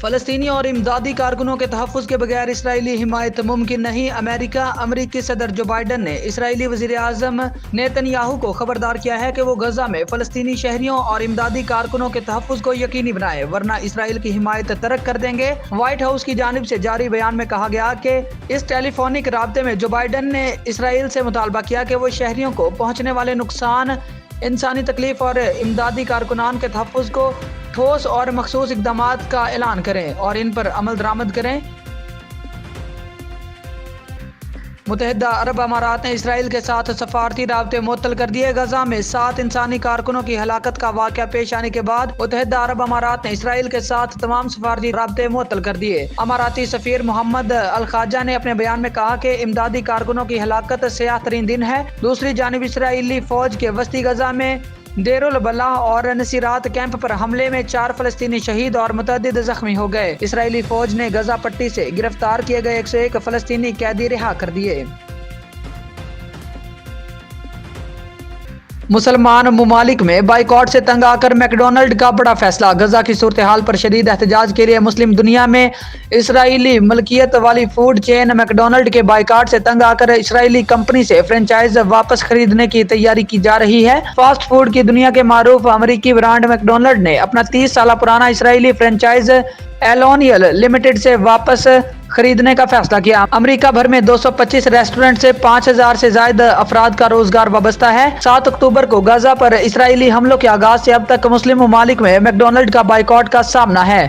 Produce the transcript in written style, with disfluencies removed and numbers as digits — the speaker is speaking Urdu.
فلسطینی اور امدادی کارکنوں کے تحفظ کے بغیر اسرائیلی حمایت ممکن نہیں۔ امریکی صدر جو بائیڈن نے اسرائیلی وزیر اعظم نیتن یاہو کو خبردار کیا ہے کہ وہ غزہ میں فلسطینی شہریوں اور امدادی کارکنوں کے تحفظ کو یقینی بنائے ورنہ اسرائیل کی حمایت ترک کر دیں گے۔ وائٹ ہاؤس کی جانب سے جاری بیان میں کہا گیا کہ اس ٹیلی فونک رابطے میں جو بائیڈن نے اسرائیل سے مطالبہ کیا کہ وہ شہریوں کو پہنچنے والے نقصان، انسانی تکلیف اور امدادی کارکنان کے تحفظ کو ٹھوس اور مخصوص اقدامات کا اعلان کریں اور ان پر عمل درآمد کریں۔ متحدہ عرب امارات نے اسرائیل کے ساتھ سفارتی رابطے معطل کر دیے۔ غزہ میں 7 انسانی کارکنوں کی ہلاکت کا واقعہ پیش آنے کے بعد متحدہ عرب امارات نے اسرائیل کے ساتھ تمام سفارتی رابطے معطل کر دیے۔ اماراتی سفیر محمد الخواجہ نے اپنے بیان میں کہا کہ امدادی کارکنوں کی ہلاکت سیاہ ترین دن ہے۔ دوسری جانب اسرائیلی فوج کے وسطی غزہ میں دیر البلح اور نصیرات کیمپ پر حملے میں 4 فلسطینی شہید اور متعدد زخمی ہو گئے۔ اسرائیلی فوج نے غزہ پٹی سے گرفتار کیے گئے 101 فلسطینی قیدی رہا کر دیے۔ مسلمان ممالک میں بائیکاٹ سے تنگ آ کر میک ڈونلڈ کا بڑا فیصلہ۔ غزہ کی صورتحال پر شدید احتجاج کے لیے مسلم دنیا میں اسرائیلی ملکیت والی فوڈ چین میک ڈونلڈ کے بائیکاٹ سے تنگ آ کر اسرائیلی کمپنی سے فرنچائز واپس خریدنے کی تیاری کی جا رہی ہے۔ فاسٹ فوڈ کی دنیا کے معروف امریکی برانڈ میک ڈونلڈ نے اپنا 30 سالہ پرانا اسرائیلی فرنچائز ایلونیل لمیٹڈ سے واپس خریدنے کا فیصلہ کیا۔ امریکہ بھر میں 225 ریسٹورنٹ سے 5000 سے زائد افراد کا روزگار وابستہ ہے۔ 7 اکتوبر کو غزہ پر اسرائیلی حملوں کے آغاز سے اب تک مسلم ممالک میں میک ڈونلڈ کا بائیکاٹ کا سامنا ہے۔